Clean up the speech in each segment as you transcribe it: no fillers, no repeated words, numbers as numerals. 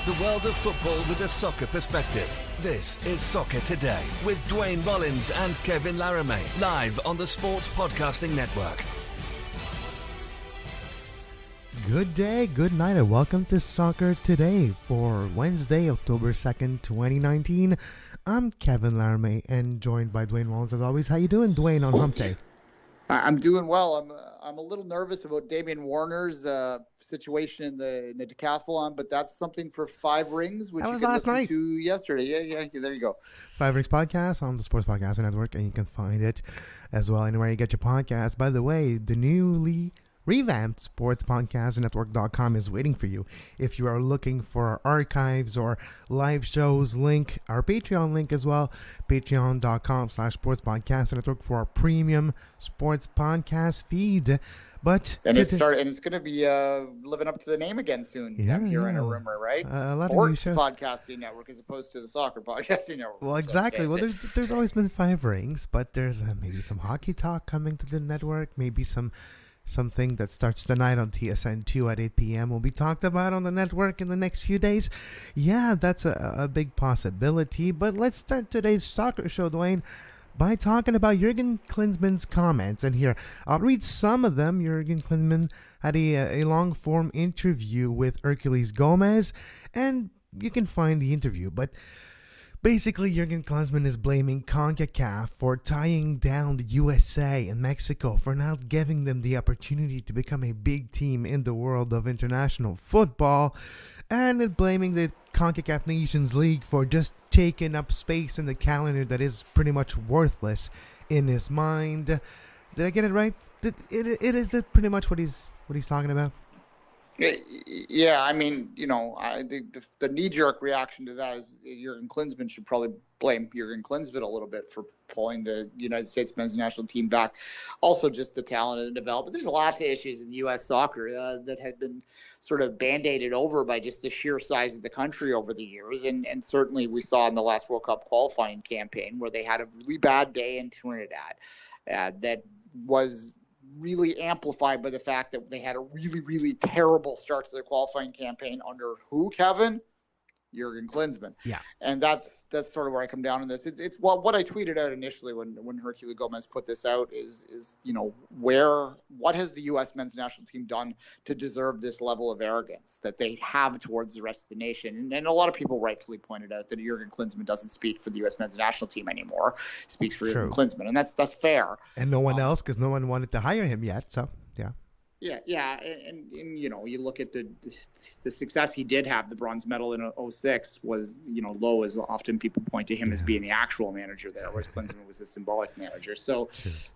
The world of football with a soccer perspective. This is Soccer Today with Duane, Rollins and Kevin Laramee. Live on the Sports Podcasting Network. Good day, good night, and welcome to Soccer Today for Wednesday, October 2nd, 2019. I'm Kevin Laramee and joined by Duane Rollins as always. How you doing, Duane, on Hump Day? I'm doing well. I'm a little nervous about Damian Warner's situation in the decathlon, but that's something for Five Rings, which you can listen to yesterday. Yeah, there you go. Five Rings Podcast on the Sports Podcasting Network, and you can find it as well anywhere you get your podcasts. By the way, the newly revamped sportspodcastnetwork.com is waiting for you. If you are looking for our archives or live shows link, our Patreon link as well, patreon.com/sportspodcastnetwork for our premium sports podcast feed. But it's going to be living up to the name again soon. Yeah, I'm hearing a rumor, right? A lot Sports of Podcasting Network as opposed to the Soccer Podcasting Network. Well, exactly. Well, there's always been Five Rings, but there's maybe some hockey talk coming to the network, maybe something that starts tonight on TSN2 at 8 p.m. will be talked about on the network in the next few days. Yeah, that's a big possibility. But let's start today's soccer show, Duane, by talking about Jurgen Klinsmann's comments. And here, I'll read some of them. Jurgen Klinsmann had a long-form interview with Herculez Gomez, and you can find the interview. But basically, Jurgen Klinsmann is blaming CONCACAF for tying down the USA and Mexico for not giving them the opportunity to become a big team in the world of international football, and is blaming the CONCACAF Nations League for just taking up space in the calendar that is pretty much worthless in his mind. Did I get it right? Is it pretty much what he's talking about? Yeah, I mean, the knee-jerk reaction to that is Jurgen Klinsmann should probably blame Jurgen Klinsmann a little bit for pulling the United States men's national team back. Also, just the talent and the development. There's lots of issues in U.S. soccer that had been sort of band-aided over by just the sheer size of the country over the years. And certainly we saw in the last World Cup qualifying campaign where they had a really bad day in Trinidad that was really amplified by the fact that they had a really, really terrible start to their qualifying campaign under who, Kevin? Jurgen Klinsmann. Yeah. And that's sort of where I come down on this. It's what I tweeted out initially when Herculez Gomez put this out is what has the U.S. men's national team done to deserve this level of arrogance that they have towards the rest of the nation? And a lot of people rightfully pointed out that Jurgen Klinsmann doesn't speak for the U.S. men's national team anymore. He speaks for Jurgen Klinsmann, and that's fair. And no one else, because no one wanted to hire him yet. So yeah. Yeah, and you look at the success he did have. The bronze medal in 2006 was low, as often people point to him as being the actual manager there, whereas Klinsmann was the symbolic manager. So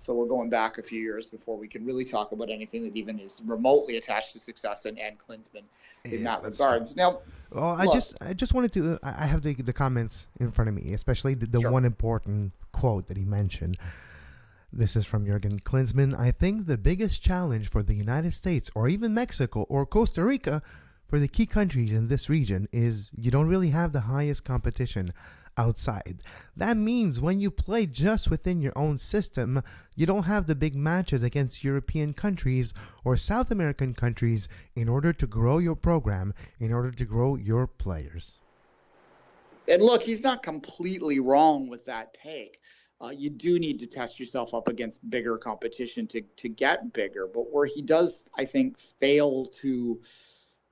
we're going back a few years before we can really talk about anything that even is remotely attached to success and Klinsmann in that regards. Now, well, I just wanted to. I have the comments in front of me, especially the one important quote that he mentioned. This is from Jurgen Klinsmann. I think the biggest challenge for the United States or even Mexico or Costa Rica for the key countries in this region is you don't really have the highest competition outside. That means when you play just within your own system, you don't have the big matches against European countries or South American countries in order to grow your program, in order to grow your players. And look, he's not completely wrong with that take. You do need to test yourself up against bigger competition to get bigger. But where he does, I think,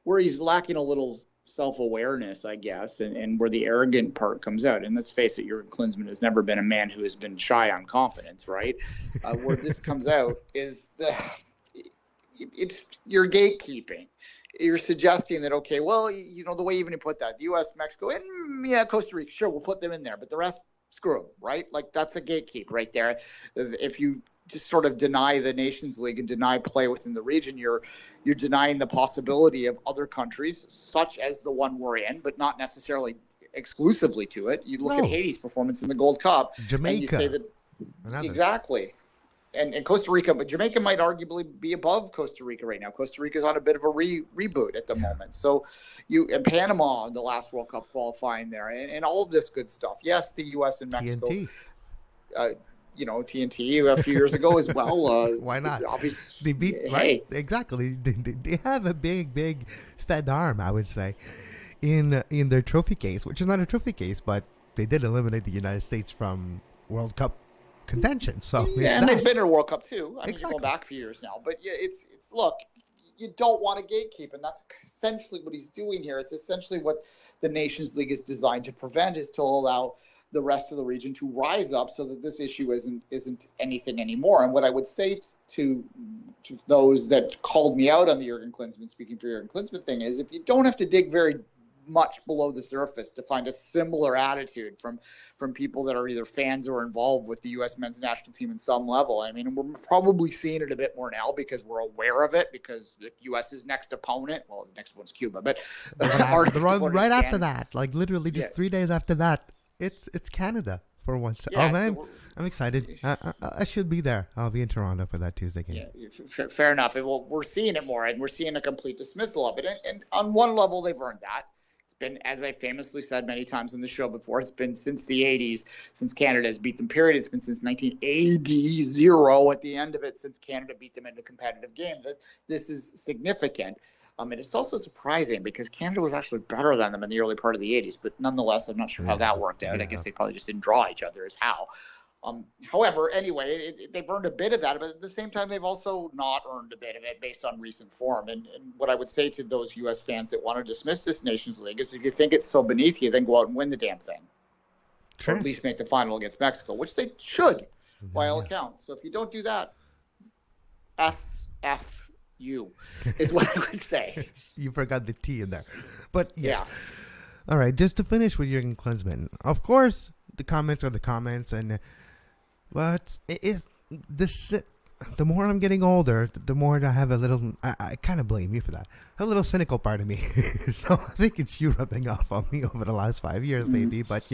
where he's lacking a little self-awareness, I guess, and where the arrogant part comes out. And let's face it, Jurgen Klinsmann has never been a man who has been shy on confidence, right? Where this comes out is it's your gatekeeping. You're suggesting that, okay, well, the way even you put that, the U.S., Mexico, and Costa Rica, sure, we'll put them in there, but the rest, screw them, right? Like, that's a gatekeep right there. If you just sort of deny the Nations League and deny play within the region, you're denying the possibility of other countries, such as the one we're in, but not necessarily exclusively to it. You look at Haiti's performance in the Gold Cup, Jamaica, and you say that exactly. And Costa Rica, but Jamaica might arguably be above Costa Rica right now. Costa Rica's on a bit of a reboot at the moment. So and Panama in the last World Cup qualifying there, and all of this good stuff. Yes, the U.S. and Mexico, TNT a few years ago as well. Why not? Obviously, they beat, right? Exactly. They have a big fed arm, I would say. in their trophy case, which is not a trophy case, but they did eliminate the United States from World Cup contention. So yeah, and they've been in a World Cup too. I mean, Exactly. you're going back a few years now, but yeah, it's look, you don't want to gatekeep, and that's essentially what he's doing here. It's essentially what the Nations League is designed to prevent, is to allow the rest of the region to rise up so that this issue isn't anything anymore. And what I would say to those that called me out on the Jurgen Klinsmann, speaking for Jurgen Klinsmann thing, is if you don't have to dig very much below the surface to find a similar attitude from people that are either fans or involved with the U.S. men's national team in some level. I mean, we're probably seeing it a bit more now because we're aware of it, because the U.S.'s next opponent, well, the next one's Cuba, but right after that, like literally just 3 days after that, it's Canada for once. Yeah, oh man, so I'm excited. I should be there. I'll be in Toronto for that Tuesday game. Yeah, fair enough. Well, we're seeing it more, and we're seeing a complete dismissal of it. And on one level, they've earned that. It's been, as I famously said many times on the show before, it's been since the 80s, since Canada has beat them, period. It's been since 1980 at the end of it, since Canada beat them in a competitive game. This is significant. And it's also surprising because Canada was actually better than them in the early part of the 80s. But nonetheless, I'm not sure how that worked out. Yeah. I guess they probably just didn't draw each other as how. However, anyway, they've earned a bit of that, but at the same time, they've also not earned a bit of it based on recent form. And what I would say to those U.S. fans that want to dismiss this Nations League is, if you think it's so beneath you, then go out and win the damn thing. Sure. Or at least make the final against Mexico, which they should, by all accounts. So if you don't do that, SFU is what I would say. You forgot the T in there. But yes. Yeah. All right, just to finish with Jurgen Klinsmann. Of course, the comments are the comments, but it is this. The more I'm getting older, the more I have a little. I kind of blame you for that. A little cynical part of me. So I think it's you rubbing off on me over the last 5 years, maybe. But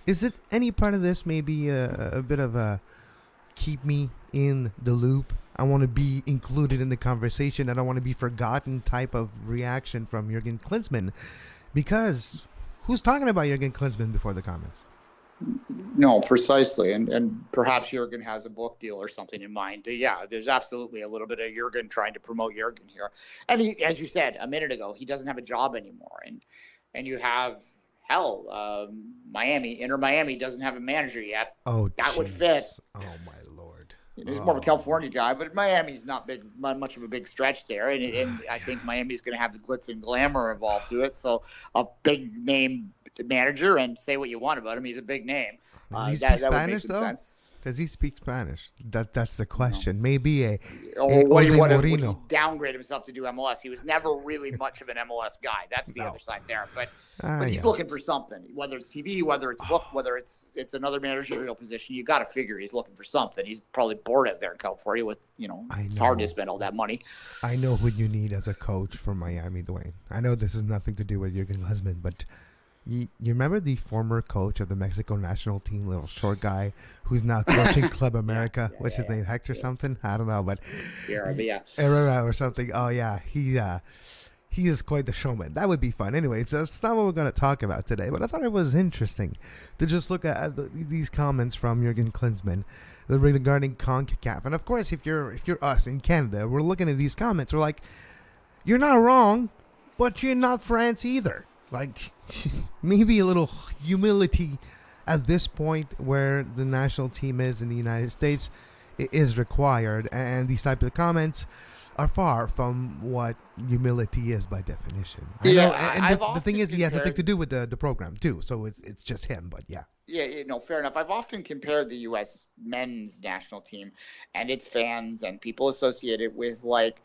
is it any part of this? Maybe a bit of a keep me in the loop. I want to be included in the conversation. I don't want to be forgotten type of reaction from Jurgen Klinsmann, because who's talking about Jurgen Klinsmann before the comments? No, precisely. And perhaps Jurgen has a book deal or something in mind. Yeah, there's absolutely a little bit of Jurgen trying to promote Jurgen here. And he, as you said a minute ago, he doesn't have a job anymore. And you have, Inter Miami doesn't have a manager yet. Oh, that would fit. Oh, my Lord. He's more of a California guy, but Miami's not much of a big stretch there. And I think Miami's going to have the glitz and glamour involved to it. So a big name manager, and say what you want about him, he's a big name. Does he speak Spanish, though? Sense. Does he speak Spanish? That's the question. No. Maybe would he downgrade himself to do MLS? He was never really much of an MLS guy. That's the other side there. But he's looking for something, whether it's TV, whether it's book, whether it's another managerial position. You got to figure he's looking for something. He's probably bored out there in California with, it's hard to spend all that money. I know who you need as a coach for Miami, Duane. I know this has nothing to do with Jurgen Klinsmann, but you remember the former coach of the Mexico national team, little short guy who's now coaching Club America? What's his name? Hector something? I don't know, but Herrera or something. Oh yeah, he is quite the showman. That would be fun. Anyways, that's not what we're going to talk about today. But I thought it was interesting to just look at these comments from Jurgen Klinsmann regarding CONCACAF. And of course, if you're us in Canada, we're looking at these comments. We're like, you're not wrong, but you're not France either. Like, maybe a little humility at this point where the national team is in the United States is required. And these types of comments are far from what humility is by definition. The thing is, he has nothing to do with the program, too. So it's just him, but yeah. Yeah, fair enough. I've often compared the U.S. men's national team and its fans and people associated with, like,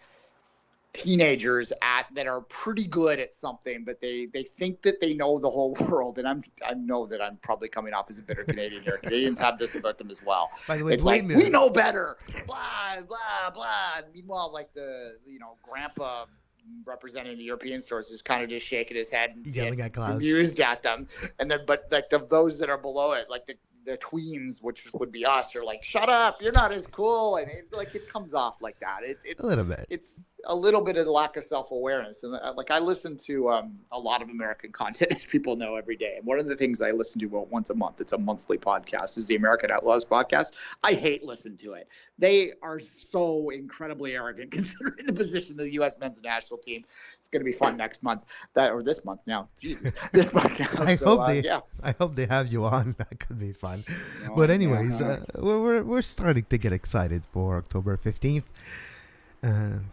teenagers that are pretty good at something, but they think that they know the whole world. And I know that I'm probably coming off as a bitter Canadian here. Canadians have this about them as well. By the way, it's like, we know better, blah, blah, blah. Meanwhile, like the grandpa representing the European stores is kind of just shaking his head and yelling at clouds, amused at them. And then, but like those that are below it, like the tweens, which would be us, are like, shut up, you're not as cool. And it comes off like that. It's a little bit. It's a little bit of lack of self-awareness. And like I listen to a lot of American content, as people know, every day. And one of the things I listen to about once a month, it's a monthly podcast, is the American Outlaws podcast. I hate listening to it. They are so incredibly arrogant considering the position of the U.S. men's national team. It's going to be fun next month, this month now. Jesus, this month now. I hope they have you on. That could be fun. But anyways, we're starting to get excited for October 15th.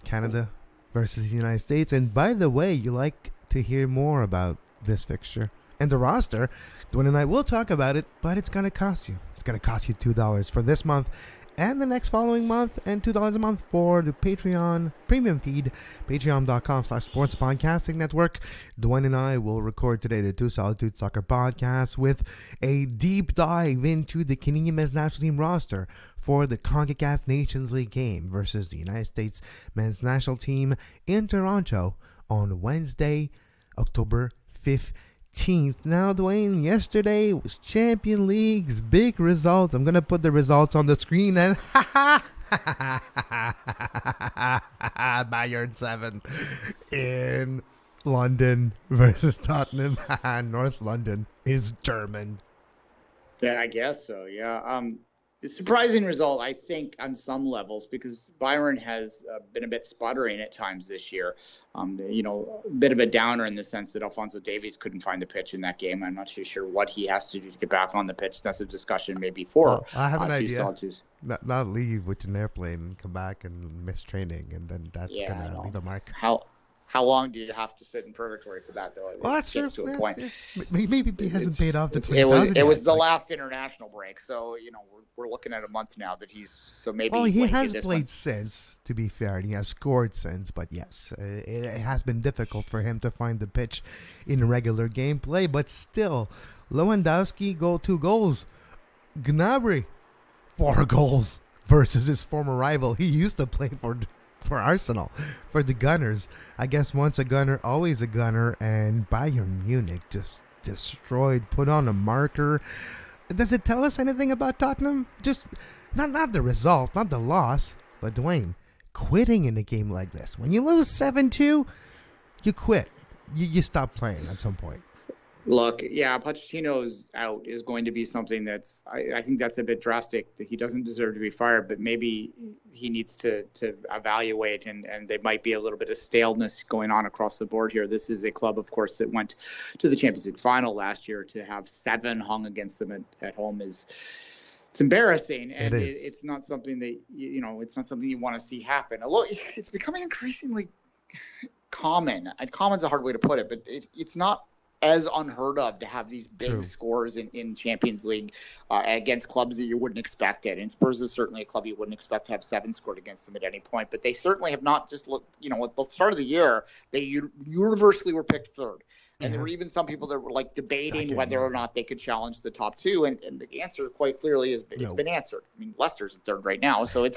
Canada versus the United States. And by the way, you like to hear more about this fixture and the roster, Duane and I will talk about it, but it's going to cost you. It's going to cost you $2 for this month and the next following month, and $2 a month for the Patreon premium feed, patreon.com/sports podcasting network. Duane and I will record today the Two Solitude Soccer podcast with a deep dive into the Canadian men's national team roster for the CONCACAF Nations League game versus the United States men's national team in Toronto on Wednesday, October 15th. Now, Duane, yesterday was Champion League's big results. I'm going to put the results on the screen and Bayern 7 in London versus Tottenham. North London is German. Yeah, I guess so. Yeah. It's a surprising result, I think, on some levels, because Bayern has been a bit sputtering at times this year. A bit of a downer in the sense that Alphonso Davies couldn't find the pitch in that game. I'm not too sure what he has to do to get back on the pitch. That's a discussion maybe for I have an idea. Not leave with an airplane and come back and miss training, and then that's going to leave a mark. How long do you have to sit in purgatory for that, though? Well, that's true. To a point. Maybe he hasn't paid off the $20,000. It was the last international break, so we're looking at a month now that he's maybe. Well, he has played since, to be fair, and he has scored since. But yes, it has been difficult for him to find the pitch in regular gameplay. But still, Lewandowski 2 goals, Gnabry 4 goals versus his former rival. He used to play for Arsenal, for the Gunners. I guess once a Gunner, always a Gunner, and Bayern Munich just destroyed, put on a marker. Does it tell us anything about Tottenham? Just not the result, not the loss, but Duane, quitting in a game like this. When you lose 7-2, you quit. You stop playing at some point. Look, yeah, Pochettino's out is going to be something that's, I think that's a bit drastic. He doesn't deserve to be fired, but maybe he needs to evaluate, and there might be a little bit of staleness going on across the board here. This is a club, of course, that went to the Champions League final last year. To have 7 hung against them at home it's embarrassing, and it's not something that it's not something you want to see happen. Although it's becoming increasingly common. And common's a hard way to put it, but it's not as unheard of to have these big scores in Champions League against clubs that you wouldn't expect it. And Spurs is certainly a club you wouldn't expect to have 7 scored against them at any point. But they certainly have not just looked, at the start of the year, they universally were picked 3rd. And there were even some people that were like debating whether or not they could challenge the top 2. And the answer quite clearly is it's been answered. I mean, Leicester's in 3rd right now, so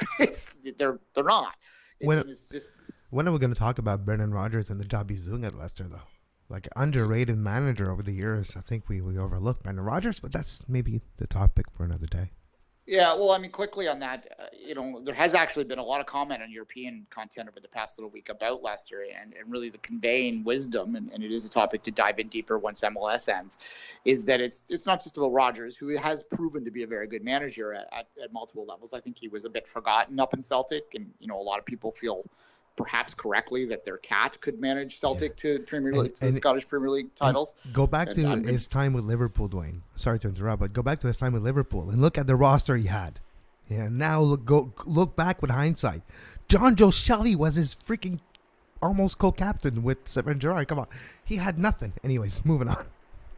they're not. When are we going to talk about Brendan Rodgers and the job he's doing at Leicester, though? Like, underrated manager over the years. I think we overlooked Brendan Rodgers, but that's maybe the topic for another day. Yeah, well, I mean, quickly on that, there has actually been a lot of comment on European content over the past little week about Leicester and really the conveying wisdom, and it is a topic to dive in deeper once MLS ends, is that it's not just about Rodgers, who has proven to be a very good manager at multiple levels. I think he was a bit forgotten up in Celtic, and, a lot of people feel perhaps correctly that their cat could manage Celtic to Premier League, to the Scottish Premier League titles. Go back to his time with Liverpool, Duane. Sorry to interrupt, but go back to his time with Liverpool and look at the roster he had. Yeah, now look back with hindsight. John Joe Shelby was his freaking almost co-captain with Steven Gerrard. Come on, he had nothing. Anyways, moving on.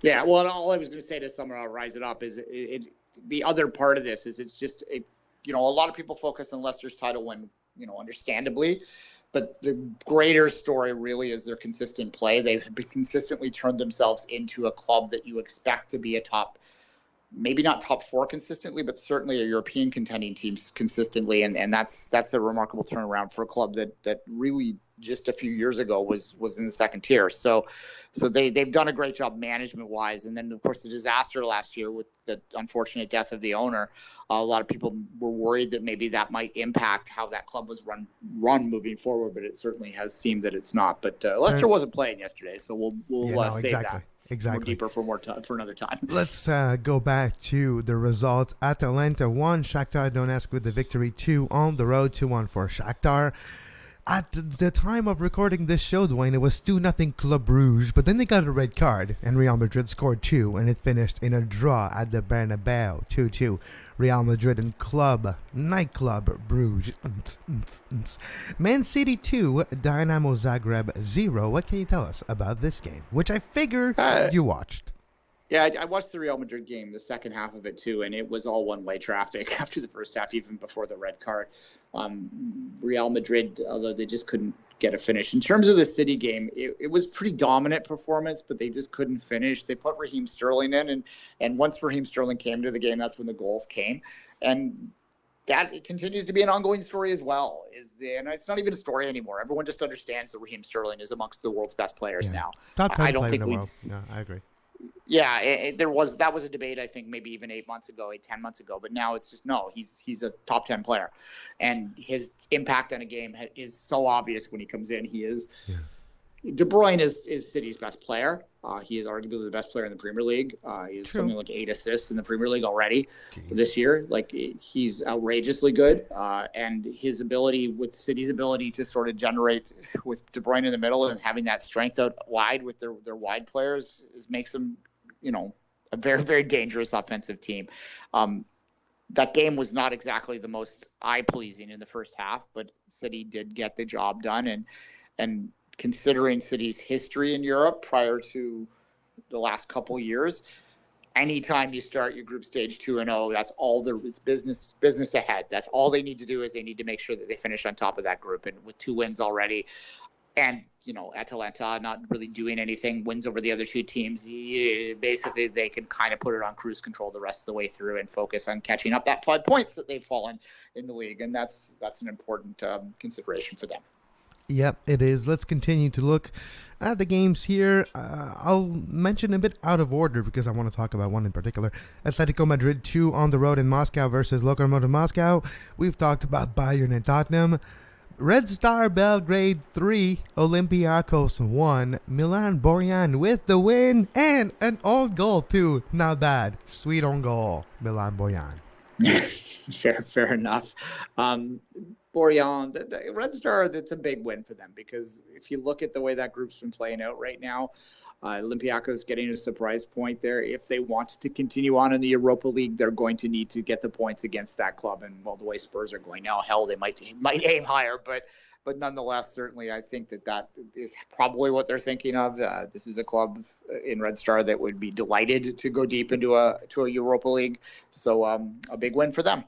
Yeah, well, all I was going to say to someone, I'll rise it up, is the other part of this is it's just a lot of people focus on Leicester's title win, understandably. But the greater story really is their consistent play. They've consistently turned themselves into a club that you expect to be a top, maybe not top 4 consistently, but certainly a European contending team consistently. And that's a remarkable turnaround for a club that really just a few years ago was in the second tier. So they've done a great job management wise. And then of course the disaster last year with the unfortunate death of the owner, a lot of people were worried that maybe that might impact how that club was run moving forward, but it certainly has seemed that it's not. But Leicester wasn't playing yesterday, so we'll save that. Exactly. More deeper for another time. Let's go back to the results. Atalanta 1, Shakhtar Donetsk with the victory 2 on the road, 2-1 for Shakhtar. At the time of recording this show, Duane, it was 2-0 Club Brugge, but then they got a red card, and Real Madrid scored 2, and it finished in a draw at the Bernabeu, 2-2. Real Madrid and Nightclub Brugge. Man City 2, Dynamo Zagreb 0. What can you tell us about this game, which I figure you watched? Yeah, I watched the Real Madrid game, the second half of it too, and it was all one-way traffic after the first half, even before the red card. Real Madrid, although they just couldn't get a finish. In terms of the City game, it was pretty dominant performance, but they just couldn't finish. They put Raheem Sterling in, and once Raheem Sterling came to the game, that's when the goals came. And that it continues to be an ongoing story as well. And it's not even a story anymore. Everyone just understands that Raheem Sterling is amongst the world's best players now. Top 10 I don't player think in the world. Yeah, I agree. Yeah, that was a debate, I think, maybe even 10 months ago. But now it's just, no, he's a top 10 player. And his impact on a game is so obvious when he comes in. He is. Yeah. De Bruyne is City's best player. He is arguably the best player in the Premier League. He has something like 8 assists in the Premier League already this year. Like, he's outrageously good. And his ability, with City's ability to sort of generate with De Bruyne in the middle and having that strength out wide with their wide players makes them, a very, very dangerous offensive team. That game was not exactly the most eye-pleasing in the first half, but City did get the job done. And considering City's history in Europe prior to the last couple years, anytime you start your group stage 2-0, that's all it's business ahead. That's all they need to do is they need to make sure that they finish on top of that group. And with 2 wins already, and Atalanta not really doing anything, wins over the other 2 teams, basically they can kind of put it on cruise control the rest of the way through and focus on catching up that 5 points that they've fallen in the league. And that's an important consideration for them. Yep, it is. Let's continue to look at the games here. I'll mention a bit out of order because I want to talk about one in particular. Atletico Madrid 2 on the road in Moscow versus Lokomotiv Moscow. We've talked about Bayern and Tottenham. Red Star Belgrade 3, Olympiacos 1, Milan Borjan with the win and an own goal too. Not bad. Sweet own goal, Milan Borjan. Fair enough. Borjan, the Red Star, that's a big win for them because if you look at the way that group's been playing out right now, Olympiacos getting a surprise point there. If they want to continue on in the Europa League, they're going to need to get the points against that club. And the way Spurs are going now, hell, they might aim higher, but nonetheless, certainly I think that is probably what they're thinking of. This is a club in Red Star that would be delighted to go deep into a Europa League. So a big win for them.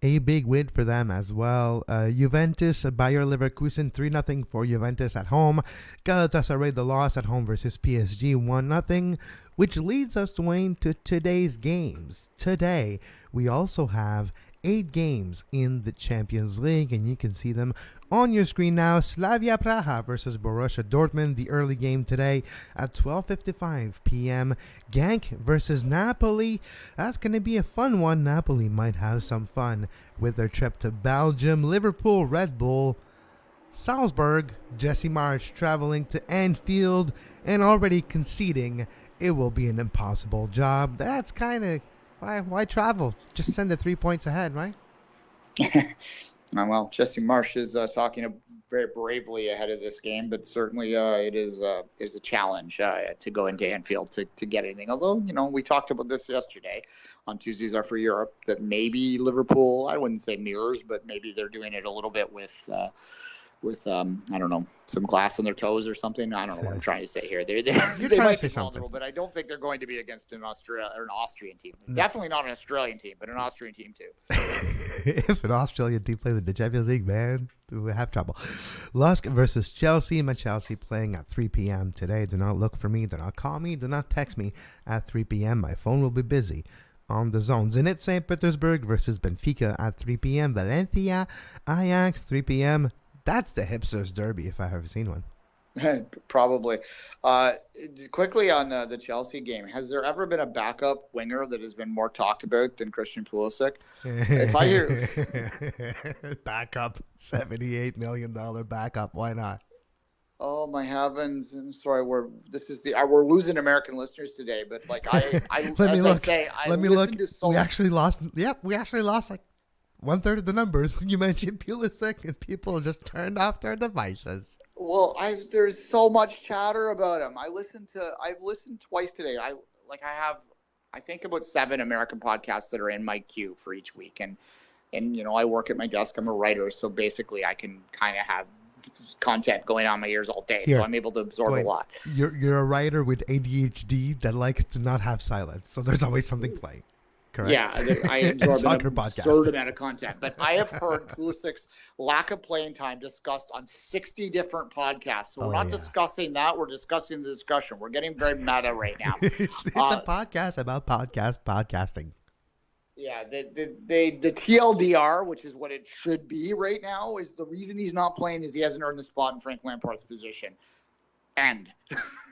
A big win for them as well. Juventus, Bayer Leverkusen, 3-0 for Juventus at home. Galatasaray, the loss at home versus PSG, 1-0. Which leads us, Duane, to today's games. Today, we also have 8 games in the Champions League, and you can see them on your screen now. Slavia Praha versus Borussia Dortmund, the early game today at 12:55 p.m. Genk versus Napoli. That's going to be a fun one. Napoli might have some fun with their trip to Belgium. Liverpool, Red Bull, Salzburg, Jesse Marsch traveling to Anfield and already conceding it will be an impossible job. That's kind of why travel? Just send the 3 points ahead, right? Well, Jesse Marsch is talking very bravely ahead of this game, but certainly there's a challenge to go into Anfield to get anything. Although, we talked about this yesterday on Tuesdays Are for Europe, that maybe Liverpool, I wouldn't say mirrors, but maybe they're doing it a little bit with I don't know, some glass on their toes or something. I don't know what I'm trying to say here. They might be vulnerable, but I don't think they're going to be against an Austrian team. No. Definitely not an Australian team, but an Austrian team too. If an Australian team plays in the Champions League, man, we have trouble. Lusk versus Chelsea. My Chelsea playing at 3 p.m. today. Do not look for me. Do not call me. Do not text me at 3 p.m. My phone will be busy on the zone. Zenit St. Petersburg versus Benfica at 3 p.m. Valencia, Ajax, 3 p.m. That's the hipsters derby if I've ever seen one. Probably. Quickly on the Chelsea game, has there ever been a backup winger that has been more talked about than Christian Pulisic? If I hear backup, $78 million backup, why not? Oh my heavens! I'm sorry. We're losing American listeners today, but like I listen to so. We actually lost. Yep, we actually lost like 1/3 of the numbers. You mentioned Pulisic, and people just turned off their devices. Well, there's so much chatter about him. I've listened twice today. I think about 7 American podcasts that are in my queue for each week, and I work at my desk. I'm a writer, so basically I can kind of have content going on my ears all day, so I'm able to absorb a lot. You're a writer with ADHD that likes to not have silence, so there's always something playing. Correct? Yeah, I absorb an absurd amount of content, but I have heard Pulisic's lack of playing time discussed on 60 different podcasts. So we're not discussing that; we're discussing the discussion. We're getting very meta right now. It's a podcast about podcasting. Yeah, the TLDR, which is what it should be right now, is the reason he's not playing is he hasn't earned the spot in Frank Lampard's position. And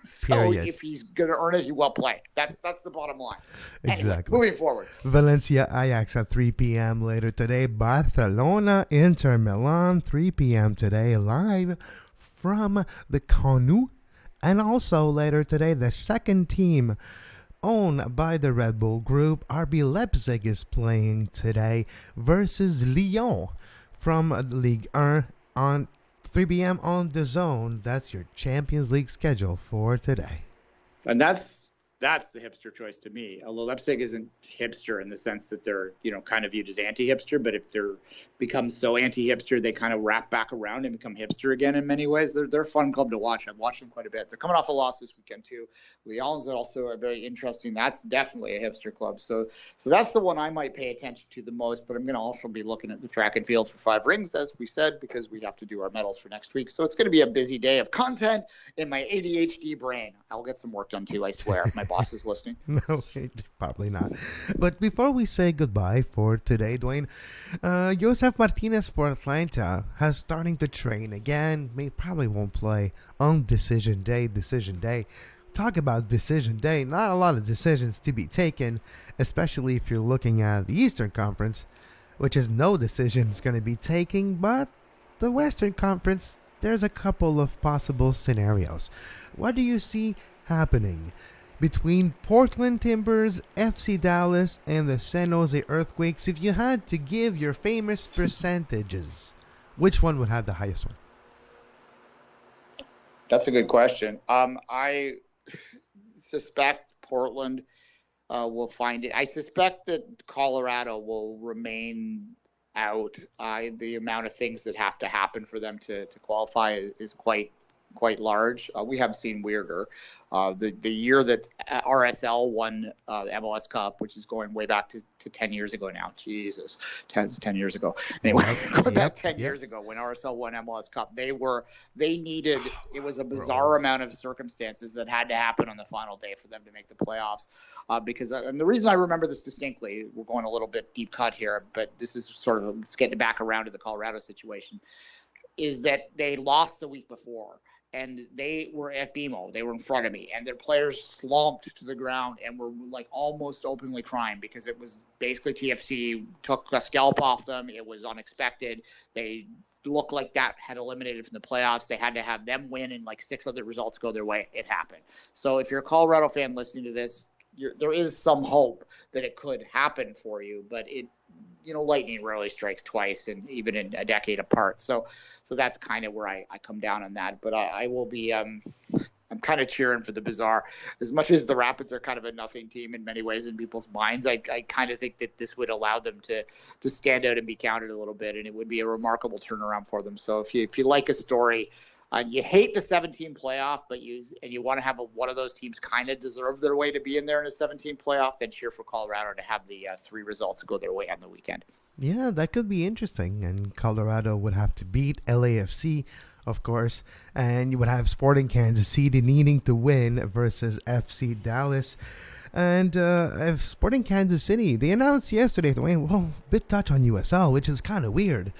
so Period. If he's going to earn it, he will play. That's the bottom line. Exactly. Anyway, moving forward. Valencia Ajax at 3 p.m. later today. Barcelona Inter Milan 3 p.m. today live from the Camp Nou. And also later today, the second team owned by the Red Bull Group, RB Leipzig, is playing today versus Lyon from Ligue 1 on 3 p.m. on the Zone. That's your Champions League schedule for today. And that's the hipster choice to me. Although Leipzig isn't hipster in the sense that they're, kind of viewed as anti-hipster, but if they're become so anti-hipster, they kind of wrap back around and become hipster again in many ways. They're a fun club to watch. I've watched them quite a bit. They're coming off a loss this weekend too. Lyon's also a very interesting. That's definitely a hipster club. So that's the one I might pay attention to the most, but I'm going to also be looking at the track and field for 5 rings, as we said, because we have to do our medals for next week. So it's going to be a busy day of content in my ADHD brain. I'll get some work done too, I swear. My boss is listening. No, probably not. But before we say goodbye for today, Duane, Josef Martinez for Atlanta has starting to train again. Probably won't play on decision day. Talk about decision day. Not a lot of decisions to be taken, especially if you're looking at the Eastern Conference, which is no decisions going to be taken, but the Western Conference, there's a couple of possible scenarios. What do you see happening between Portland Timbers, FC Dallas, and the San Jose Earthquakes? If you had to give your famous percentages, which one would have the highest one? That's a good question. I suspect Portland will find it. I suspect that Colorado will remain out. The amount of things that have to happen for them to qualify is quite large. We have seen weirder. The year that RSL won the MLS Cup, which is going way back to 10 years ago now. Jesus, 10 years ago. Anyway, going back 10 years ago when RSL won MLS Cup, it was a bizarre amount of circumstances that had to happen on the final day for them to make the playoffs. And the reason I remember this distinctly, we're going a little bit deep cut here, but this is it's getting back around to the Colorado situation, is that they lost the week before. And they were at BMO. They were in front of me, and their players slumped to the ground and were like almost openly crying because it was basically TFC took a scalp off them. It was unexpected. They looked like that had eliminated from the playoffs. They had to have them win and like 6 other results go their way. It happened. So if you're a Colorado fan listening to this, there is some hope that it could happen for you, but lightning rarely strikes twice, and even in a decade apart. So that's kind of where I come down on that. But I will be I'm kind of cheering for the Bizarre. As much as the Rapids are kind of a nothing team in many ways in people's minds, I kind of think that this would allow them to stand out and be counted a little bit, and it would be a remarkable turnaround for them. So if you like a story, you hate the 17 playoff, but you want to have one of those teams kind of deserve their way to be in there in a 17 playoff, then cheer for Colorado to have the 3 results go their way on the weekend. Yeah, that could be interesting. And Colorado would have to beat LAFC, of course, and you would have Sporting Kansas City needing to win versus FC Dallas. And Sporting Kansas City, they announced yesterday, Duane, a bit touch on USL, which is kind of weird,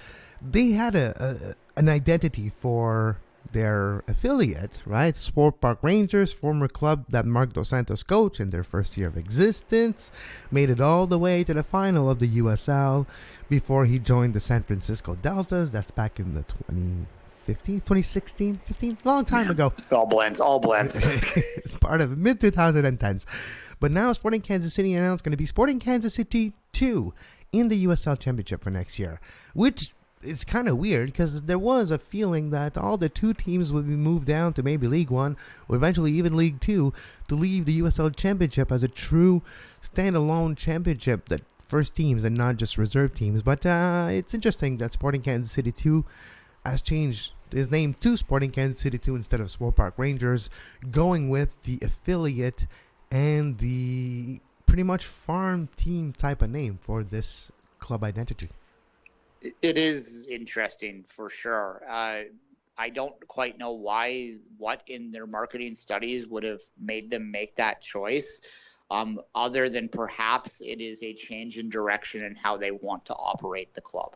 they had an identity for their affiliate, right? Sport Park Rangers, former club that Mark Dos Santos coached in their first year of existence, made it all the way to the final of the USL before he joined the San Francisco Deltas. That's back in the 2016, 15, long time ago. All blends. It's part of mid-2010s. But now Sporting Kansas City announced going to be Sporting Kansas City 2 in the USL Championship for next year, which is kind of weird because there was a feeling that all the two teams would be moved down to maybe League One or eventually even League Two to leave the USL Championship as a true standalone championship that first teams and not just reserve teams. But it's interesting that Sporting Kansas City 2 has changed his name to Sporting Kansas City 2 instead of Sport Park Rangers, going with the affiliate and the pretty much farm team type of name for this club identity. It is interesting for sure. I don't quite know what in their marketing studies would have made them make that choice, other than perhaps it is a change in direction in how they want to operate the club.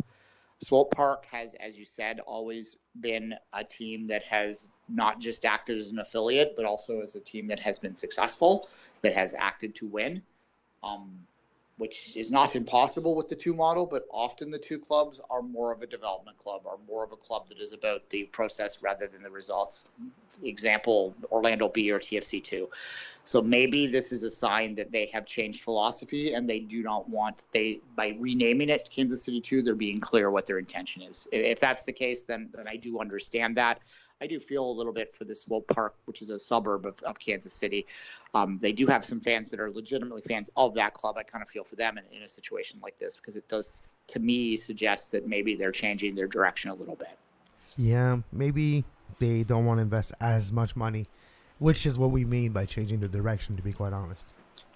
Swope Park has, as you said, always been a team that has not just acted as an affiliate, but also as a team that has been successful, that has acted to win, which is not impossible with the two model, but often the two clubs are more of a development club, are more of a club that is about the process rather than the results. Example, Orlando B or TFC 2. So maybe this is a sign that they have changed philosophy and they do not want, by renaming it Kansas City 2, they're being clear what their intention is. If that's the case, then I do understand that. I do feel a little bit for the Swope Park, which is a suburb of Kansas City. They do have some fans that are legitimately fans of that club. I kind of feel for them in a situation like this because it does, to me, suggest that maybe they're changing their direction a little bit. Yeah, maybe they don't want to invest as much money, which is what we mean by changing the direction, to be quite honest.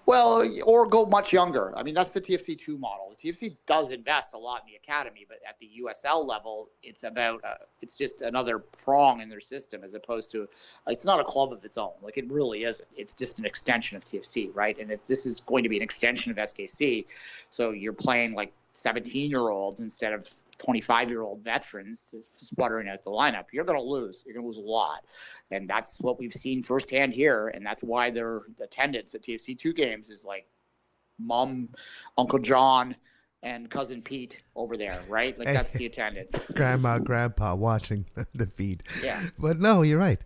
Well, or go much younger. I mean, that's the TFC2 model. The TFC does invest a lot in the academy, but at the USL level, it's about it's just another prong in their system as opposed to it's not a club of its own. Like it really isn't. It's just an extension of TFC, right? And if this is going to be an extension of SKC, so you're playing like 17-year-olds instead of 25-year-old veterans sputtering out the lineup, you're going to lose. You're going to lose a lot. And that's what we've seen firsthand here. And that's why their attendance at TFC2 games is like Mom, Uncle John, and Cousin Pete over there, right? Like that's the attendance. Grandma, Grandpa watching the feed. Yeah. But no, you're right.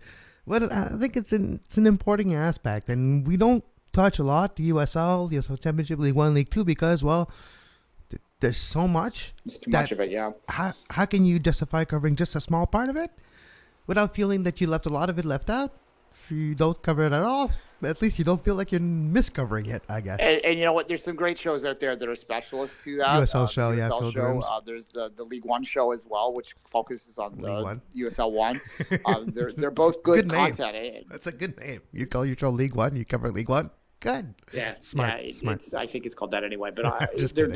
But I think it's an important aspect. And we don't touch a lot the USL Championship, League 1, League 2 because, well, there's so much. It's too much of it, yeah. How can you justify covering just a small part of it without feeling that you left a lot of it left out? If you don't cover it at all, at least you don't feel like you're miscovering it, I guess. And you know what? There's some great shows out there that are specialists to that. USL show, the yeah. USL show. There's the League One show as well, which focuses on the USL 1. They're both good content. Eh? That's a good name. You call your show League One, you cover League One. Good. Yeah, smart. I think it's called that anyway. But they're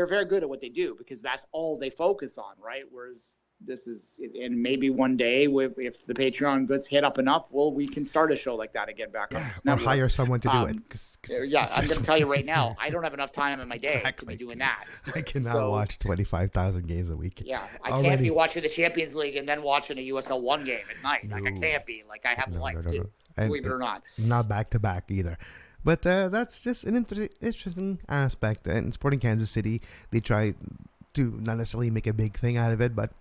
very good at what they do because that's all they focus on, right? Whereas this is, and maybe one day if the Patreon gets hit up enough, we can start a show like that again back on. Or hire someone to do it. Yeah, I'm going to tell you right now, I don't have enough time in my day to be doing that. I cannot watch 25,000 games a week. Yeah, I can't be watching the Champions League and then watching a USL 1 game at night. No. Like I can't be. Like I have a life too. Believe it or not. Not back to back either. But that's just an interesting aspect. And Sporting Kansas City, they try to not necessarily make a big thing out of it, but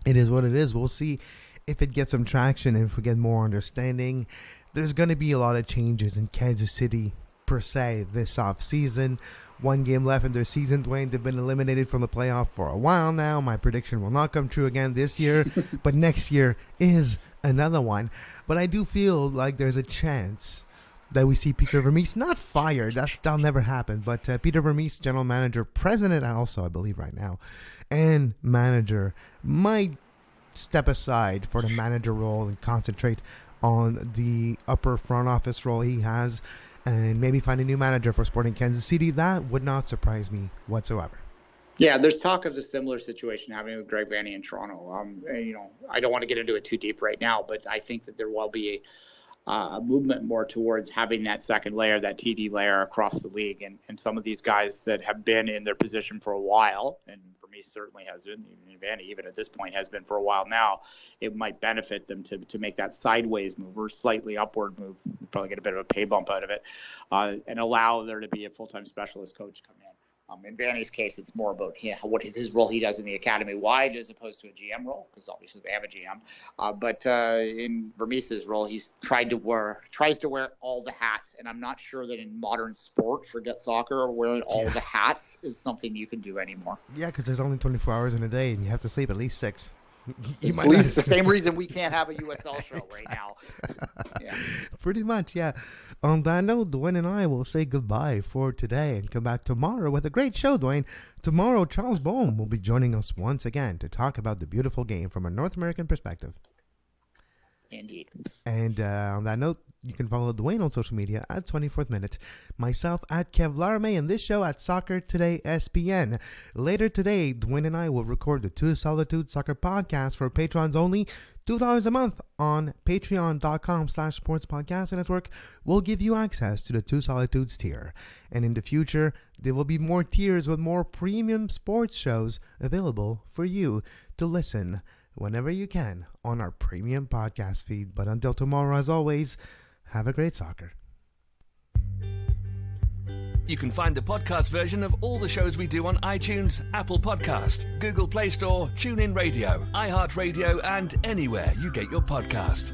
it is what it is. We'll see if it gets some traction and if we get more understanding. There's going to be a lot of changes in Kansas City, per se, this off-season. One game left in their season, Duane. They've been eliminated from the playoff for a while now. My prediction will not come true again this year, but next year is another one. But I do feel like there's a chance that we see Peter Vermees not fired. That'll never happen. But Peter Vermees, general manager, president also, I believe right now, and manager might step aside for the manager role and concentrate on the upper front office role he has and maybe find a new manager for Sporting Kansas City. That would not surprise me whatsoever. Yeah, there's talk of the similar situation happening with Greg Vanney in Toronto. I don't want to get into it too deep right now, but I think that there will be a movement more towards having that second layer, that TD layer across the league. And some of these guys that have been in their position for a while, and Vermees certainly has been, even at this point has been for a while now, it might benefit them to make that sideways move or slightly upward move, probably get a bit of a pay bump out of it, and allow there to be a full-time specialist coach come in. In Vanny's case, it's more about what his role he does in the academy wide as opposed to a GM role, because obviously they have a GM. But in Vermees's role, he's tries to wear all the hats, and I'm not sure that in modern sport, forget soccer, wearing all the hats is something you can do anymore. Yeah, because there's only 24 hours in a day, and you have to sleep at least 6. It's at least the same reason we can't have a USL show right now. Yeah. Pretty much, yeah. On that note, Duane and I will say goodbye for today and come back tomorrow with a great show, Duane. Tomorrow, Charles Boehm will be joining us once again to talk about the beautiful game from a North American perspective. Indeed. And on that note, you can follow Duane on social media at 24th Minute, myself at Kev Laramee, and this show at Soccer Today SPN. Later today, Duane and I will record the Two Solitude Soccer podcast for patrons only. $2 a month on patreon.com/sportspodcast network will give you access to the Two Solitudes tier. And in the future, there will be more tiers with more premium sports shows available for you to listen whenever you can on our premium podcast feed. But until tomorrow, as always, have a great soccer. You can find the podcast version of all the shows we do on iTunes, Apple Podcast, Google Play Store, TuneIn Radio, iHeartRadio, and anywhere you get your podcast.